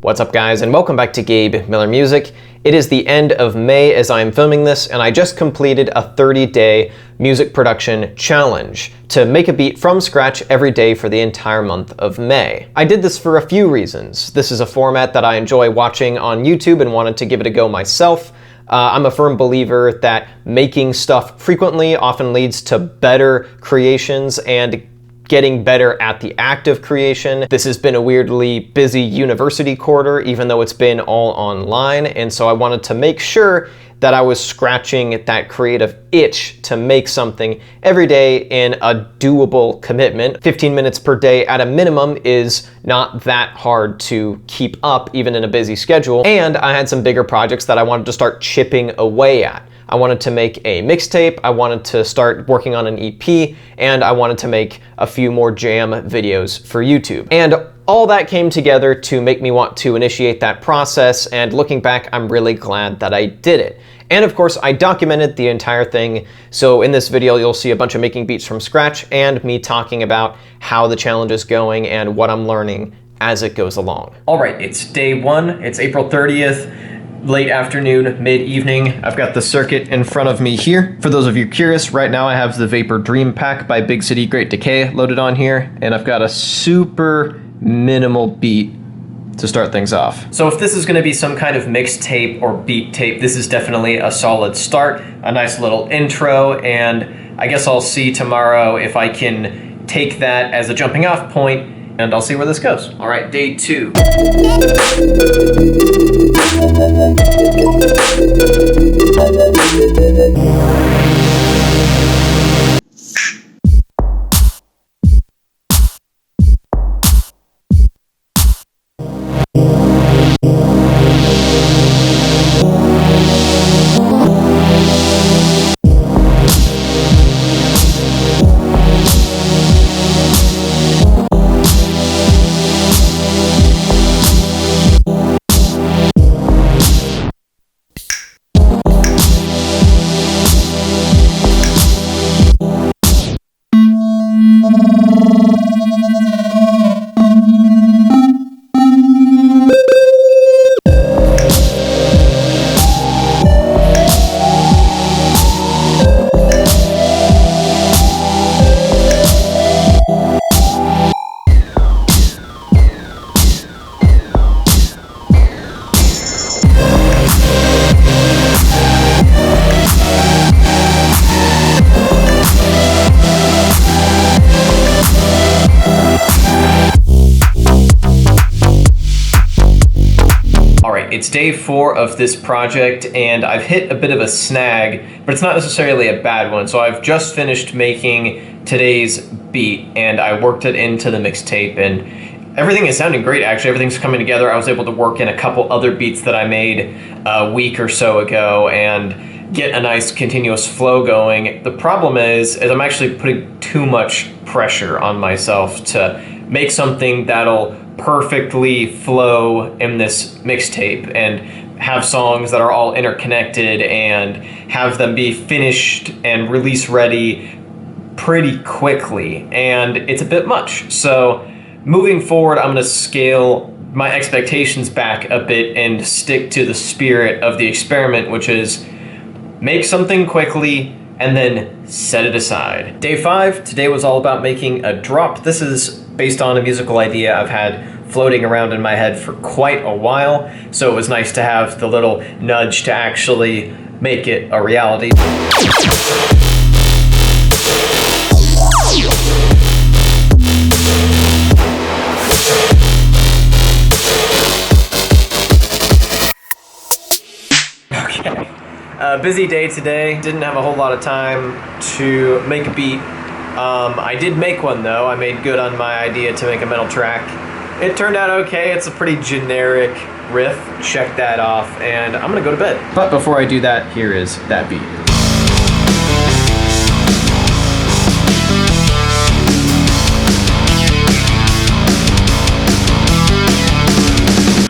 What's up guys, and welcome back to Gabe Miller Music. It is the end of May as I'm filming this, and I just completed a 30-day music production challenge to make a beat from scratch every day for the entire month of May. I did this for a few reasons. This is a format that I enjoy watching on YouTube and wanted to give it a go myself. I'm a firm believer that making stuff frequently often leads to better creations and getting better at the act of creation. This has been a weirdly busy university quarter, even though it's been all online, and so I wanted to make sure that I was scratching that creative itch to make something every day in a doable commitment. 15 minutes per day at a minimum is not that hard to keep up, even in a busy schedule, and I had some bigger projects that I wanted to start chipping away at. I wanted to make a mixtape, I wanted to start working on an EP, and I wanted to make a few more jam videos for YouTube. And all that came together to make me want to initiate that process, and looking back, I'm really glad that I did it. And of course, I documented the entire thing, so in this video you'll see a bunch of making beats from scratch and me talking about how the challenge is going and what I'm learning as it goes along. All right, it's day one, it's April 30th. Late afternoon, mid-evening. I've got the circuit in front of me here. For those of you curious, right now I have the Vapor Dream Pack by Big City Great Decay loaded on here, and I've got a super minimal beat to start things off. So if this is gonna be some kind of mixtape or beat tape, this is definitely a solid start, a nice little intro, and I guess I'll see tomorrow if I can take that as a jumping off point, and I'll see where this goes. All right, day two. It's day 4 of this project, and I've hit a bit of a snag, but it's not necessarily a bad one. So I've just finished making today's beat, and I worked it into the mixtape, and everything is sounding great, actually. Everything's coming together. I was able to work in a couple other beats that I made a week or so ago and get a nice continuous flow going. The problem is I'm actually putting too much pressure on myself to make something that'll perfectly flow in this mixtape and have songs that are all interconnected and have them be finished and release ready pretty quickly, and it's a bit much. So moving forward, I'm going to scale my expectations back a bit and stick to the spirit of the experiment, which is make something quickly and then set it aside. Day 5, today was all about making a drop. This is based on a musical idea I've had floating around in my head for quite a while, so it was nice to have the little nudge to actually make it a reality. Okay, busy day today. Didn't have a whole lot of time to make a beat. I did make one though. I made good on my idea to make a metal track. It turned out okay. It's a pretty generic riff. Check that off, and I'm gonna go to bed. But before I do that, here is that beat.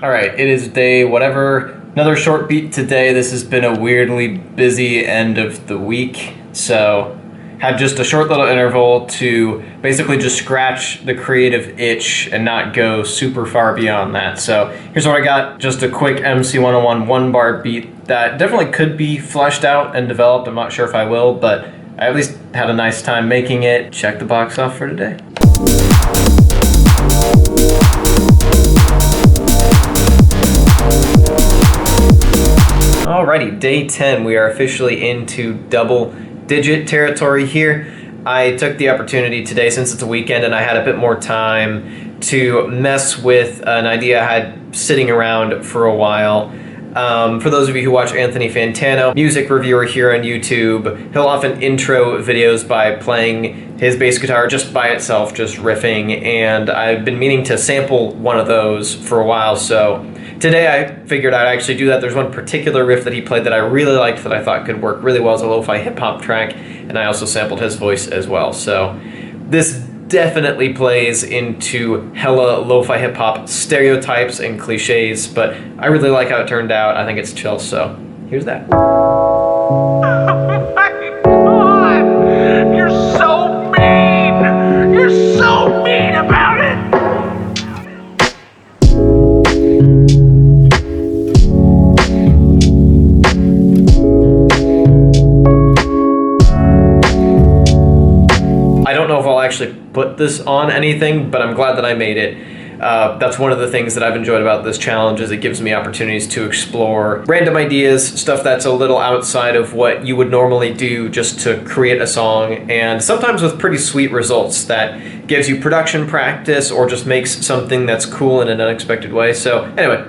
All right, it is day whatever. Another short beat today. This has been a weirdly busy end of the week, so had just a short little interval to basically just scratch the creative itch and not go super far beyond that. So here's what I got, just a quick MC 101 1-bar beat that definitely could be fleshed out and developed. I'm not sure if I will, but I at least had a nice time making it. Check the box off for today. Alrighty, day 10, we are officially into double-digit territory here. I took the opportunity today, since it's a weekend and I had a bit more time, to mess with an idea I had sitting around for a while. For those of you who watch Anthony Fantano, music reviewer here on YouTube, he'll often intro videos by playing his bass guitar just by itself, just riffing, and I've been meaning to sample one of those for a while, so today I figured I'd actually do that. There's one particular riff that he played that I really liked that I thought could work really well as a lo-fi hip-hop track, and I also sampled his voice as well. So this definitely plays into hella lo-fi hip-hop stereotypes and cliches, but I really like how it turned out. I think it's chill, so here's that. Oh my God! You're so mean! You're so mean about it! I don't know if I'll actually put this on anything, but I'm glad that I made it. That's one of the things that I've enjoyed about this challenge, is it gives me opportunities to explore random ideas, stuff that's a little outside of what you would normally do just to create a song, and sometimes with pretty sweet results that gives you production practice or just makes something that's cool in an unexpected way. So anyway.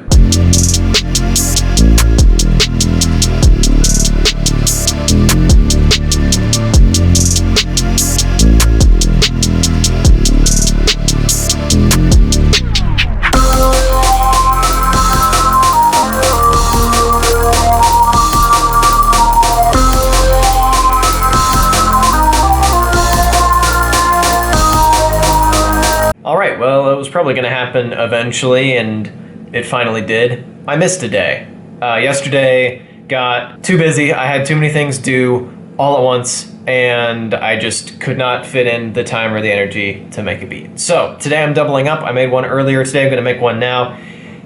Alright, well, it was probably going to happen eventually, and it finally did. I missed a day. Yesterday got too busy. I had too many things due all at once, and I just could not fit in the time or the energy to make a beat. So today I'm doubling up. I made one earlier today. I'm going to make one now.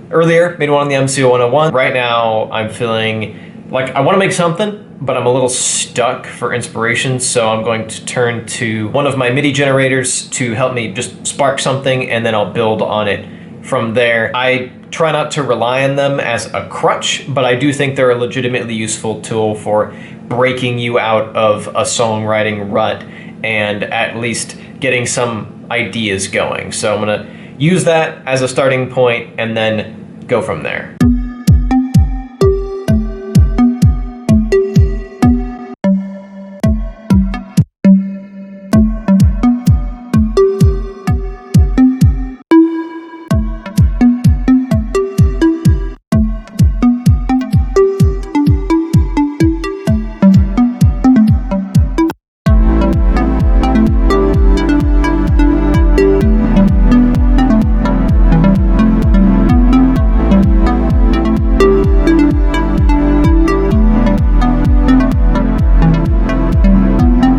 Earlier, made one on the MC 101. Right now, I'm feeling like I want to make something, but I'm a little stuck for inspiration, so I'm going to turn to one of my MIDI generators to help me just spark something, and then I'll build on it from there. I try not to rely on them as a crutch, but I do think they're a legitimately useful tool for breaking you out of a songwriting rut and at least getting some ideas going. So I'm gonna use that as a starting point and then go from there.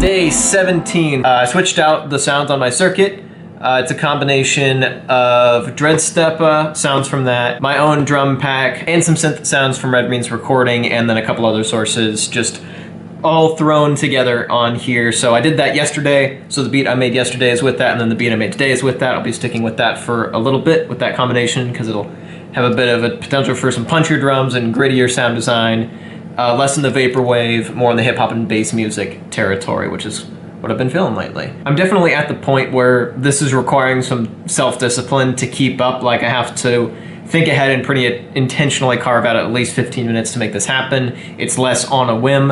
Day 17. I switched out the sounds on my circuit. It's a combination of Dreadsteppa sounds from that, my own drum pack, and some synth sounds from Red Means Recording, and then a couple other sources, just all thrown together on here. So I did that yesterday, so the beat I made yesterday is with that, and then the beat I made today is with that. I'll be sticking with that for a little bit with that combination, because it'll have a bit of a potential for some punchier drums and grittier sound design. Less in the vaporwave, more in the hip hop and bass music territory, which is what I've been feeling lately. I'm definitely at the point where this is requiring some self-discipline to keep up. Like, I have to think ahead and pretty intentionally carve out at least 15 minutes to make this happen. It's less on a whim,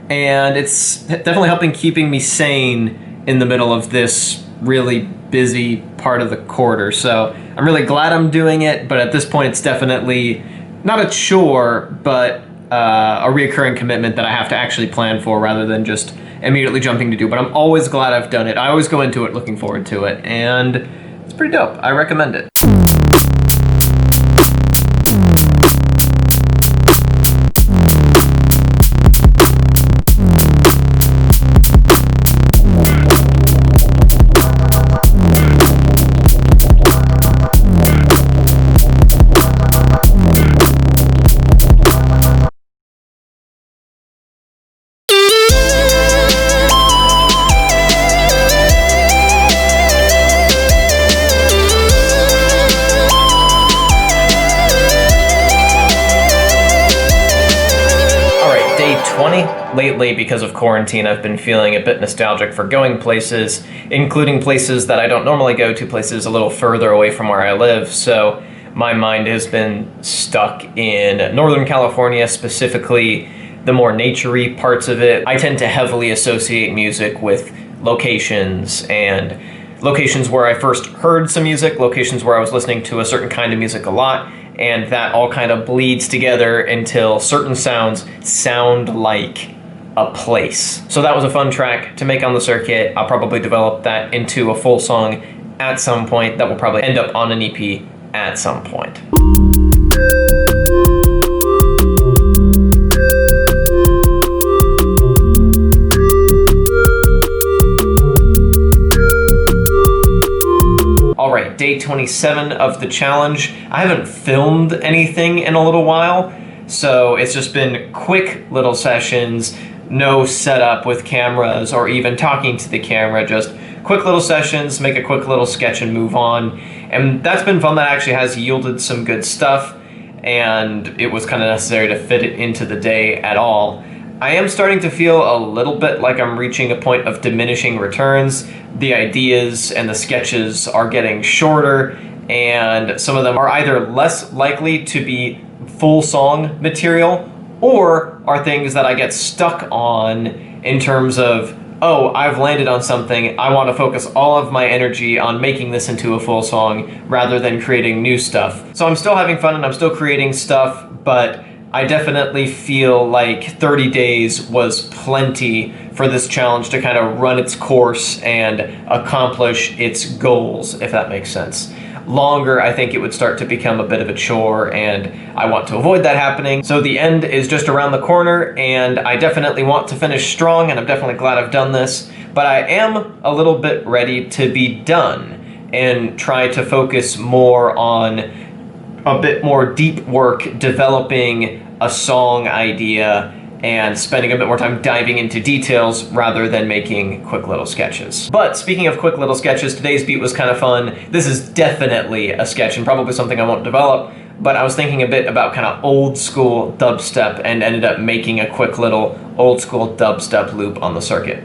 and it's definitely helping keeping me sane in the middle of this really busy part of the quarter. So I'm really glad I'm doing it, but at this point it's definitely not a chore, but a reoccurring commitment that I have to actually plan for rather than just immediately jumping to do. But I'm always glad I've done it. I always go into it looking forward to it, and it's pretty dope. I recommend it. Lately, because of quarantine, I've been feeling a bit nostalgic for going places, including places that I don't normally go to, places a little further away from where I live. So my mind has been stuck in Northern California, specifically the more naturey parts of it. I tend to heavily associate music with locations, and locations where I first heard some music, locations where I was listening to a certain kind of music a lot, and that all kind of bleeds together until certain sounds sound like a place. So that was a fun track to make on the circuit. I'll probably develop that into a full song at some point that will probably end up on an EP at some point. All right, day 27 of the challenge. I haven't filmed anything in a little while, so it's just been quick little sessions, no setup with cameras or even talking to the camera, just quick little sessions, make a quick little sketch and move on. And that's been fun. That actually has yielded some good stuff, and it was kind of necessary to fit it into the day at all. I am starting to feel a little bit like I'm reaching a point of diminishing returns. The ideas and the sketches are getting shorter, and some of them are either less likely to be full song material or are things that I get stuck on in terms of, oh, I've landed on something, I want to focus all of my energy on making this into a full song rather than creating new stuff. So I'm still having fun and I'm still creating stuff, but I definitely feel like 30 days was plenty for this challenge to kind of run its course and accomplish its goals, if that makes sense. Longer, I think it would start to become a bit of a chore, and I want to avoid that happening. So the end is just around the corner, and I definitely want to finish strong, and I'm definitely glad I've done this, but I am a little bit ready to be done and try to focus more on a bit more deep work developing a song idea and spending a bit more time diving into details rather than making quick little sketches. But speaking of quick little sketches, today's beat was kind of fun. This is definitely a sketch and probably something I won't develop, but I was thinking a bit about kind of old school dubstep and ended up making a quick little old school dubstep loop on the circuit.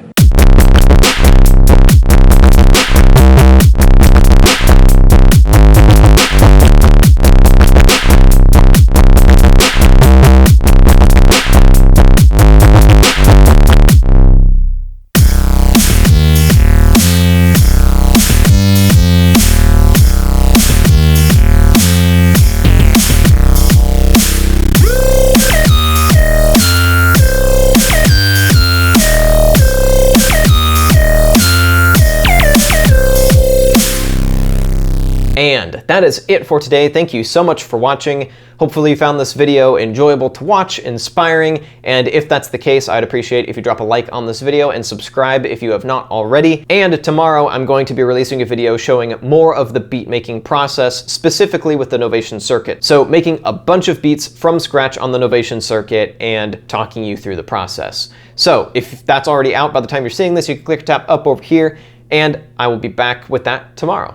And that is it for today. Thank you so much for watching. Hopefully you found this video enjoyable to watch, inspiring, and if that's the case, I'd appreciate if you drop a like on this video and subscribe if you have not already. And tomorrow I'm going to be releasing a video showing more of the beat making process, specifically with the Novation circuit. So making a bunch of beats from scratch on the Novation circuit and talking you through the process. So if that's already out by the time you're seeing this, you can click tap up over here, and I will be back with that tomorrow.